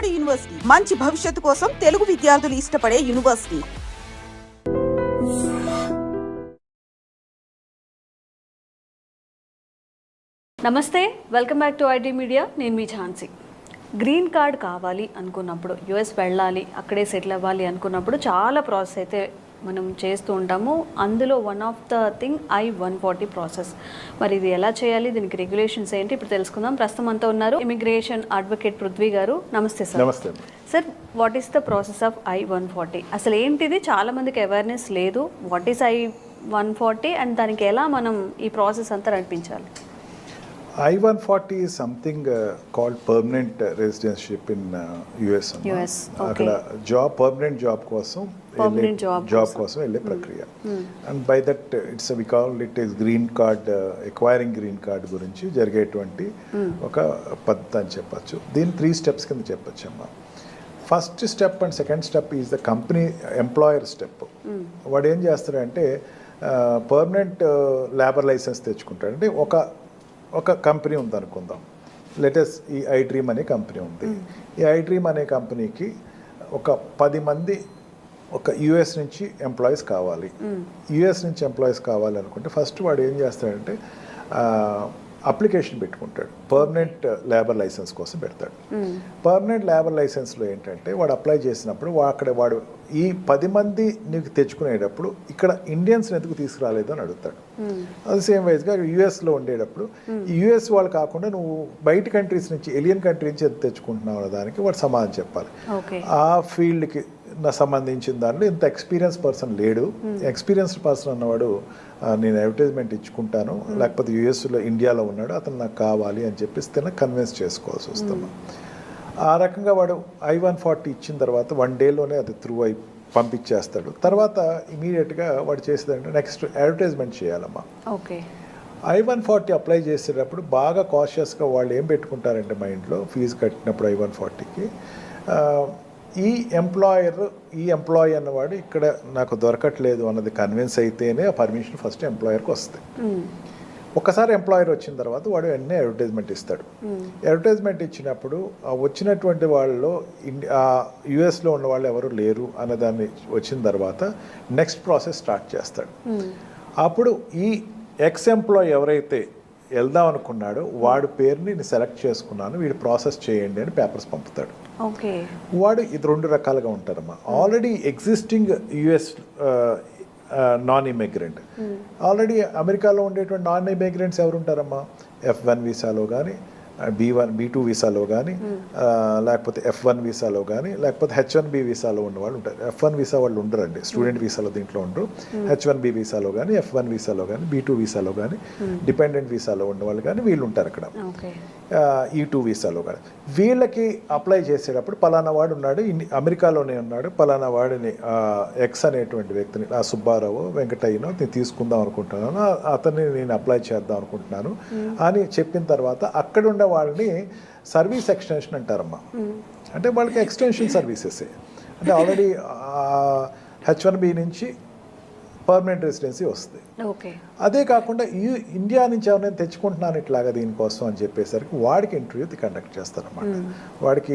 Telangana university మంచి భవిష్యత్తు కోసం తెలుగు విద్యార్థులు ఇష్టపడే యూనివర్సిటీ. నమస్తే, welcome back to IT media. నేను మీ ఝాన్సీ. గ్రీన్ కార్డ్ కావాలి అనుకున్నప్పుడు, యుఎస్ వెళ్ళాలి, అక్కడే సెటిల్ అవ్వాలి అనుకున్నప్పుడు చాలా ప్రాసెస్ అయితే మనం చేస్తూ ఉంటాము. అందులో one of the thing I-140 process. మరి ఇది ఎలా చేయాలి, దీనికి రెగ్యులేషన్స్ ఏంటి, ఇప్పుడు తెలుసుకుందాం. ప్రస్తుతం అంతా ఉన్నారు ఇమిగ్రేషన్ అడ్వకేట్ పృథ్వీ గారు. నమస్తే సార్. నమస్తే sir. What is the process of I-140? అసలు ఏంటిది? చాలా మందికి అవేర్నెస్ లేదు. వాట్ ఈస్ I-140 అండ్ దానికి ఎలా మనం ఈ ప్రాసెస్ అంతా నడిపించాలి? I-140 is something called permanent residency in US. అక్కడ పర్మనెంట్ జాబ్ కోసం వెళ్ళే ప్రక్రియ. And by that it's we call it is green card, acquiring green card గురించి జరిగేటువంటి ఒక పద్ధతి అని చెప్పచ్చు. దీని 3 steps కింద చెప్పచ్చు అమ్మా. First step and second step is the company employer step. వాడు ఏం చేస్తాడంటే పర్మనెంట్ లేబర్ లైసెన్స్ తెచ్చుకుంటాడు. అంటే ఒక కంపెనీ ఉంది అనుకుందాం, లెటెస్ ఈ iDream అనే కంపెనీ ఉంది. ఈ iDream అనే కంపెనీకి ఒక 10 మంది ఒక యుఎస్ నుంచి ఎంప్లాయీస్ కావాలి. యుఎస్ నుంచి ఎంప్లాయీస్ కావాలి అనుకుంటే ఫస్ట్ వాడు ఏం చేస్తాడంటే అప్లికేషన్ పెట్టుకుంటాడు, పర్మనెంట్ లేబర్ లైసెన్స్ కోసం పెడతాడు. పర్మనెంట్ లేబర్ లైసెన్స్లో ఏంటంటే వాడు అప్లై చేసినప్పుడు వాడు ఈ 10 మంది నీకు తెచ్చుకునేటప్పుడు ఇక్కడ ఇండియన్స్ని ఎందుకు తీసుకురాలేదు అని అడుగుతాడు. అది సేమ్ వైజ్గా యుఎస్లో ఉండేటప్పుడు యుఎస్ వాళ్ళు కాకుండా నువ్వు బయట కంట్రీస్ నుంచి, ఎలియన్ కంట్రీ నుంచి ఎంత తెచ్చుకుంటున్నావు అనే దానికి వాడు సమాధానం చెప్పాలి. ఆ ఫీల్డ్కి సంబంధించిన దాంట్లో ఇంత ఎక్స్పీరియన్స్ పర్సన్ లేడు. ఎక్స్పీరియన్స్డ్ పర్సన్ అన్నవాడు నేను అడ్వర్టైజ్మెంట్ ఇచ్చుకుంటాను, లేకపోతే యుఎస్లో ఇండియాలో ఉన్నాడు, అతను నాకు కావాలి అని చెప్పేసి కన్విన్స్ చేసుకోవాల్సి వస్తుంది. ఆ రకంగా వాడు I-140 ఇచ్చిన తర్వాత 1 dayలోనే అది త్రూ అయి పంపించేస్తాడు. తర్వాత ఇమీడియట్గా వాడు చేసేదంటే నెక్స్ట్ అడ్వర్టైజ్మెంట్ చేయాలమ్మా. ఓకే. I-140 అప్లై చేసేటప్పుడు బాగా కాషియస్గా వాళ్ళు ఏం పెట్టుకుంటారంటే మైండ్లో, ఫీజు కట్టినప్పుడు I-140కి ఈ ఎంప్లాయీ అన్నవాడు ఇక్కడ నాకు దొరకట్లేదు అన్నది కన్విన్స్ అయితేనే ఆ పర్మిషన్ ఫస్ట్ ఎంప్లాయర్కి వస్తుంది. ఒకసారి ఎంప్లాయర్ వచ్చిన తర్వాత వాడు వెంటనే అడ్వర్టైజ్మెంట్ ఇస్తాడు. అడ్వర్టైజ్మెంట్ ఇచ్చినప్పుడు వచ్చినటువంటి వాళ్ళలో యుఎస్లో ఉన్న వాళ్ళు ఎవరు లేరు అన్నదాన్ని వచ్చిన తర్వాత నెక్స్ట్ ప్రాసెస్ స్టార్ట్ చేస్తాడు. అప్పుడు ఈ ఎంప్లాయీ ఎవరైతే వెళ్దాం అనుకున్నాడో వాడి పేరుని నేను సెలెక్ట్ చేసుకున్నాను, వీడు ప్రాసెస్ చేయండి అని పేపర్స్ పంపుతాడు. వాడు ఇది 2 రకాలుగా ఉంటారమ్మా. Already existing US non immigrant, already అమెరికాలో ఉండేటువంటి నాన్ ఇమిగ్రెంట్స్ ఎవరు ఉంటారమ్మా? F1 వీసాలో కానీ, B2 వీసాలో కానీ, లేకపోతే F1 వీసాలో కానీ, లేకపోతే H1B వీసాలో ఉన్న వాళ్ళు ఉంటారు. F1 వీసా వాళ్ళు ఉండరండి, స్టూడెంట్ వీసాలో దీంట్లో ఉండరు. H1B వీసాలో కానీ, F1 వీసాలో కానీ, B2 వీసాలో కానీ, డిపెండెంట్ వీసాలో ఉన్న వాళ్ళు కానీ వీళ్ళు ఉంటారు అక్కడ. E2 వీసాలో కానీ వీళ్ళకి అప్లై చేసేటప్పుడు పలానా వాడు ఉన్నాడు, అమెరికాలోనే ఉన్నాడు, పలానా వాడిని ఎక్స్ అనేటువంటి వ్యక్తిని, ఆ సుబ్బారావు వెంకటయ్యనో నేను తీసుకుందాం అనుకుంటున్నాను, అతన్ని నేను అప్లై చేద్దాం అనుకుంటున్నాను అని చెప్పిన తర్వాత అక్కడ ఉండే వాళ్ళని సర్వీస్ ఎక్స్టెన్షన్ అంటారమ్మా. అంటే వాళ్ళకి ఎక్స్టెన్షన్ సర్వీసెస్. అంటే ఆల్రెడీ H1B నుంచి పర్మనెంట్ రెసిడెన్సీ వస్తుంది. అదే కాకుండా ఇండియా నుంచి ఎవరైనా తెచ్చుకుంటున్నాను ఇట్లాగా దీనికోసం అని చెప్పేసరికి వాడికి ఇంటర్వ్యూ కండక్ట్ చేస్తారన్నమాట. వాడికి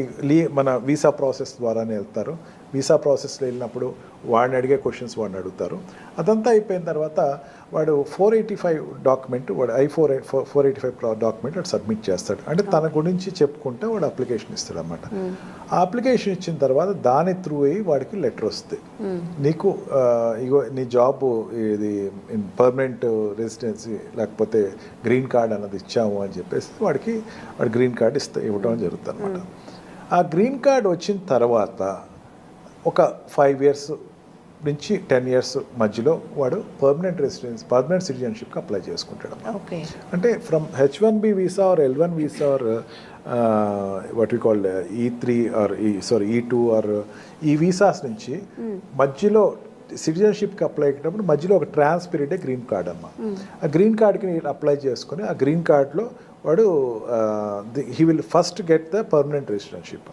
మన వీసా ప్రాసెస్ ద్వారానే వెళ్తారు. వీసా ప్రాసెస్లో వెళ్ళినప్పుడు వాడిని అడిగే క్వశ్చన్స్ వాడిని అడుగుతారు. అదంతా అయిపోయిన తర్వాత వాడు 485 డాక్యుమెంట్, వాడు I-485 డాక్యుమెంట్ వాడు సబ్మిట్ చేస్తాడు. అంటే తన గురించి చెప్పుకుంటే వాడు అప్లికేషన్ ఇస్తాడు అన్నమాట. ఆ అప్లికేషన్ ఇచ్చిన తర్వాత దాని త్రూ అయ్యి వాడికి లెటర్ వస్తుంది, నీకు ఇగో నీ జాబ్ ఇది పర్మనెంట్ రెసిడెన్సీ లేకపోతే గ్రీన్ కార్డ్ అన్నది ఇచ్చాము అని చెప్పేసి వాడు గ్రీన్ కార్డ్ ఇవ్వడం జరుగుతుంది అన్నమాట. ఆ గ్రీన్ కార్డ్ వచ్చిన తర్వాత ఒక 5 years నుంచి 10 years మధ్యలో వాడు పర్మనెంట్ సిటిజన్షిప్కి అప్లై చేసుకుంటాడు. అంటే from H1B visa or L1 visa or what we call E3 or E2 or ఈ వీసాస్ నుంచి మధ్యలో సిటిజన్షిప్కి అప్లై అయ్యేటప్పుడు మధ్యలో ఒక ట్రాన్స్ పీరియడే గ్రీన్ కార్డ్ అమ్మ. ఆ గ్రీన్ కార్డ్కి అప్లై చేసుకుని ఆ గ్రీన్ కార్డ్లో వాడు he will first get the permanent residentship.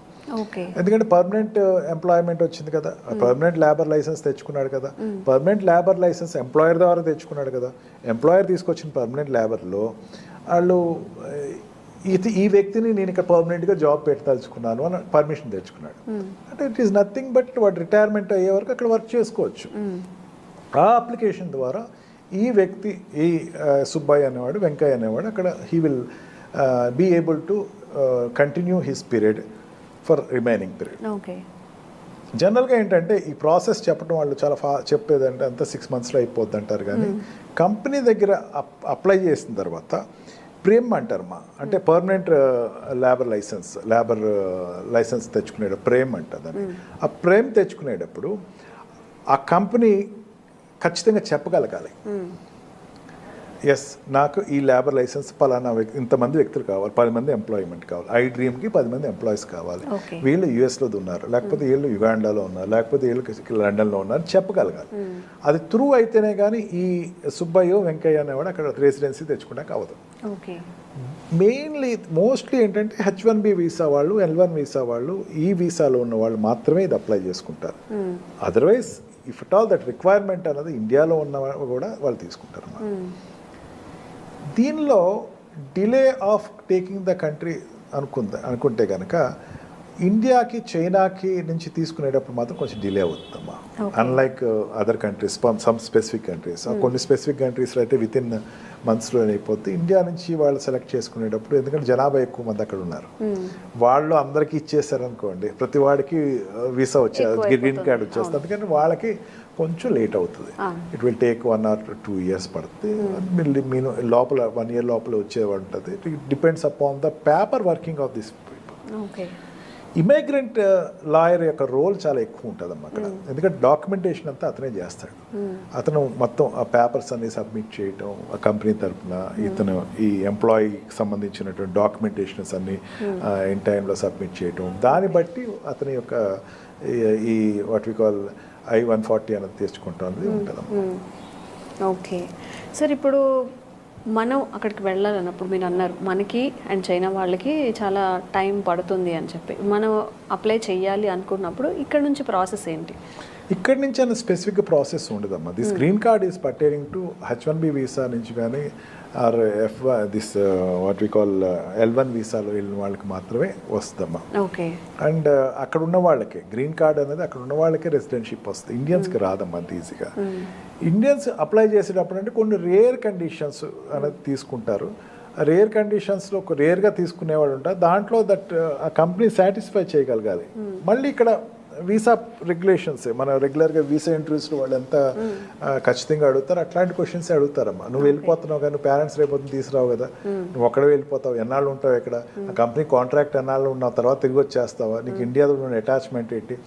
ఎందుకంటే పర్మనెంట్ ఎంప్లాయ్మెంట్ వచ్చింది కదా, పర్మనెంట్ లేబర్ లైసెన్స్ తెచ్చుకున్నాడు కదా, పర్మనెంట్ లేబర్ లైసెన్స్ ఎంప్లాయర్ ద్వారా తెచ్చుకున్నాడు కదా. ఎంప్లాయర్ తీసుకొచ్చిన పర్మనెంట్ లేబర్లో వాళ్ళు ఈ వ్యక్తిని నేను ఇక్కడ పర్మనెంట్గా జాబ్ పెట్టదలుచుకున్నాను అని పర్మిషన్ తెచ్చుకున్నాడు. అంటే ఇట్ ఈస్ నథింగ్ బట్ వాడు రిటైర్మెంట్ అయ్యే వరకు అక్కడ వర్క్ చేసుకోవచ్చు. ఆ అప్లికేషన్ ద్వారా ఈ వ్యక్తి, ఈ సుబ్బయ్య అనేవాడు, వెంకయ్య అనేవాడు అక్కడ he will be able to continue his period for remaining period. Okay. జనరల్గా ఏంటంటే ఈ ప్రాసెస్ చెప్పడం వాళ్ళు చాలా చెప్పేదంటే అంతా 6 monthsలో అయిపోద్ది అంటారు, కానీ కంపెనీ దగ్గర అప్లై చేసిన తర్వాత ప్రేమ్ అంటారమ్మా, అంటే పర్మనెంట్ లేబర్ లైసెన్స్ తెచ్చుకునేటప్పుడు ప్రేమ్ అంటుందని. ఆ ప్రేమ్ తెచ్చుకునేటప్పుడు ఆ కంపెనీ ఖచ్చితంగా చెప్పగలగాలి, ఎస్ నాకు ఈ లేబర్ లైసెన్స్ పలానా ఇంతమంది వ్యక్తులు కావాలి, 10 మంది ఎంప్లాయ్మెంట్ కావాలి, ఐ డ్రీమ్కి 10 మంది ఎంప్లాయీస్ కావాలి, వీళ్ళు యూఎస్లో ఉన్నారు, లేకపోతే వీళ్ళు యుగాండాలో ఉన్నారు, లేకపోతే వీళ్ళు లండన్లో ఉన్నారు చెప్పగలగాలి. అది త్రూ అయితేనే కానీ ఈ సుబ్బయ్య వెంకయ్య అనేవాడు అక్కడ రెసిడెన్సీ తెచ్చుకోవడానికి అవ్వదు. మోస్ట్లీ ఏంటంటే H1B వీసా వాళ్ళు, L1 వీసా వాళ్ళు, ఈ వీసాలో ఉన్న వాళ్ళు మాత్రమే ఇది అప్లై చేసుకుంటారు. Otherwise if it all that requirement అన్నది ఇండియాలో ఉన్న కూడా వాళ్ళు తీసుకుంటారు. దీనిలో delay of taking the country అనుకుంటే కనుక ఇండియాకి చైనాకి నుంచి తీసుకునేటప్పుడు మాత్రం కొంచెం డిలే అవుతుందమ్మా. Unlike other countries, some specific countries, కొన్ని స్పెసిఫిక్ కంట్రీస్లో అయితే వితిన్ మంత్స్లో అయిపోద్ది. ఇండియా నుంచి వాళ్ళు సెలెక్ట్ చేసుకునేటప్పుడు, ఎందుకంటే జనాభా ఎక్కువ మంది అక్కడ ఉన్నారు, వాళ్ళు అందరికీ ఇచ్చేసారనుకోండి, ప్రతి వాడికి వీసా గ్రీన్ కార్డ్ వచ్చేస్తుంది, అందుకని వాళ్ళకి కొంచెం లేట్ అవుతుంది. It will take 1 or 2 years పడుతుంది. మీరు లోపల 1 year లోపల వచ్చేవాడు ఉంటుంది. It depends upon the paper working of this people. Immigrant lawyer యొక్క రోల్ చాలా ఎక్కువ ఉంటుందమ్మా అక్కడ, ఎందుకంటే డాక్యుమెంటేషన్ అంతా అతనే చేస్తాడు. అతను మొత్తం ఆ పేపర్స్ అన్ని సబ్మిట్ చేయటం, ఆ కంపెనీ తరఫున ఇతను ఈ ఎంప్లాయీకి సంబంధించినటువంటి డాక్యుమెంటేషన్స్ అన్ని ఇన్ టైంలో సబ్మిట్ చేయటం, దాన్ని బట్టి అతని యొక్క ఈ వాట్ వి కాల్ I-140 అనేది తెచ్చుకుంటాం అనేది ఉంటుందమ్మా. ఓకే సార్, ఇప్పుడు మనం అక్కడికి వెళ్ళాలన్నప్పుడు మీరు అన్నారు మనకి అండ్ చైనా వాళ్ళకి చాలా టైం పడుతుంది అని చెప్పి, మనం అప్లై చేయాలి అనుకున్నప్పుడు ఇక్కడ నుంచి ప్రాసెస్ ఏంటి? ఇక్కడ నుంచి అన్న స్పెసిఫిక్ ప్రాసెస్ ఉండదమ్మా. This green card is pertaining to H1B visa నుంచి కానీ or this what we call L1 వీసాలో వెళ్ళిన వాళ్ళకి మాత్రమే వస్తుందమ్మా. ఓకే. అండ్ అక్కడ ఉన్న వాళ్ళకి గ్రీన్ కార్డ్ అనేది అక్కడ ఉన్న వాళ్ళకే రెసిడెన్షిప్ వస్తుంది, ఇండియన్స్కి రాదమ్మా అంత ఈజీగా. ఇండియన్స్ అప్లై చేసేటప్పుడు అంటే కొన్ని రేర్ కండిషన్స్ అనేది తీసుకుంటారు. రేర్ కండిషన్స్లో ఒక రేర్గా తీసుకునేవాడు ఉంటారు, దాంట్లో దట్ ఆ కంపెనీ సాటిస్ఫై చేయగలగాలి. మళ్ళీ ఇక్కడ వీసా రెగ్యులేషన్స్, మన రెగ్యులర్గా వీసా ఇంటర్వ్యూస్లో వాళ్ళు ఎంత ఖచ్చితంగా అడుగుతారు, అట్లాంటి క్వశ్చన్స్ అడుగుతారమ్మా. నువ్వు వెళ్ళిపోతున్నావు కానీ నువ్వు పేరెంట్స్ రేపు తీసుకురావు కదా, నువ్వు ఒక్కడే వెళ్ళిపోతావు, ఎన్నాళ్ళు ఉంటావు ఇక్కడ, ఆ కంపెనీ కాంట్రాక్ట్ ఎన్నాళ్ళు ఉన్నావు, తర్వాత తిరిగి వచ్చేస్తావా, నీకు ఇండియాలో ఉన్న అటాచ్మెంట్ ఏంటి,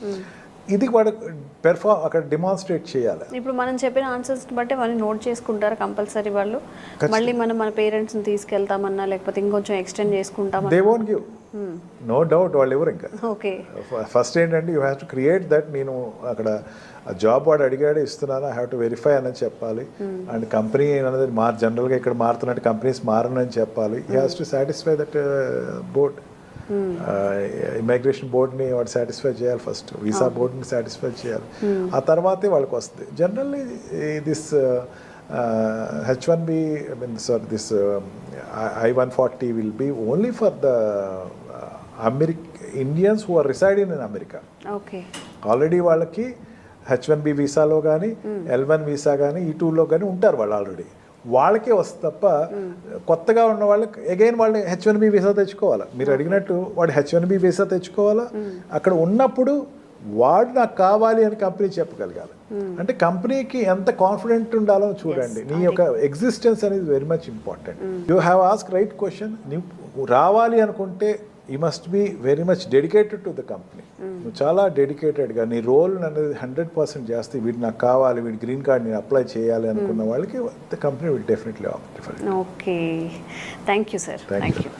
ఇది వాడు అక్కడ డిమాన్స్ట్రేట్ చేయాలి. ఇప్పుడు మనం చెప్పిన ఆన్సర్స్ బట్టి వాళ్ళు నోట్ చేసుకుంటారు కంపల్సరీ వాళ్ళు. మళ్ళీ మనం మన పేరెంట్స్ని తీసుకెళ్తామన్నా లేకపోతే ఇంకొంచెం ఎక్స్టెండ్ చేసుకుంటామన్నా they won't give, no doubt వాళ్ళు ఎవరు. ఇంకా ఓకే, ఫస్ట్ ఏంటంటే you have to create that, నేను అక్కడ జాబ్ వాడు అడిగాడు ఇస్తున్నాను, ఐ హ్యావ్ టు వెరిఫై అని చెప్పాలి. అండ్ కంపెనీ అనేది జనరల్గా ఇక్కడ మారుతున్నట్టు కంపెనీస్ మారనని చెప్పాలి. He has to satisfy that board, immigration బోర్డ్ని వాడు సాటిస్ఫై చేయాలి ఫస్ట్, వీసా బోర్డ్ని సాటిస్ఫై చేయాలి, ఆ తర్వాతే వాళ్ళకి వస్తుంది. Generally this H1B, this I-140 will be only for the Indians who are residing in America. Okay. Already వాళ్ళకి H1B వీసాలో కానీ L1 వీసా కానీ ఈ టూలో కానీ ఉంటారు వాళ్ళు ఆల్రెడీ, వాళ్ళకే వస్తుంది తప్ప కొత్తగా ఉన్న వాళ్ళకి అగైన్ వాళ్ళు H1B వీసా తెచ్చుకోవాలా. మీరు అడిగినట్టు వాడు H1B వీసా తెచ్చుకోవాలా, అక్కడ ఉన్నప్పుడు వాడు నాకు కావాలి అని కంపెనీ చెప్పగలగాలి. అంటే కంపెనీకి ఎంత కాన్ఫిడెంట్ ఉండాలో చూడండి. నీ యొక్క ఎగ్జిస్టెన్స్ అనేది very much important. You have ask right question. నువ్వు రావాలి అనుకుంటే you must be very much dedicated to the company. నువ్వు చాలా డెడికేటెడ్గా నీ రోల్ అనేది 100% చేస్తే వీడు నాకు కావాలి, వీడి గ్రీన్ కార్డ్ నేను అప్లై చేయాలి అనుకున్న వాళ్ళకి the company will definitely opt for it. Okay, thank you sir. Thank you.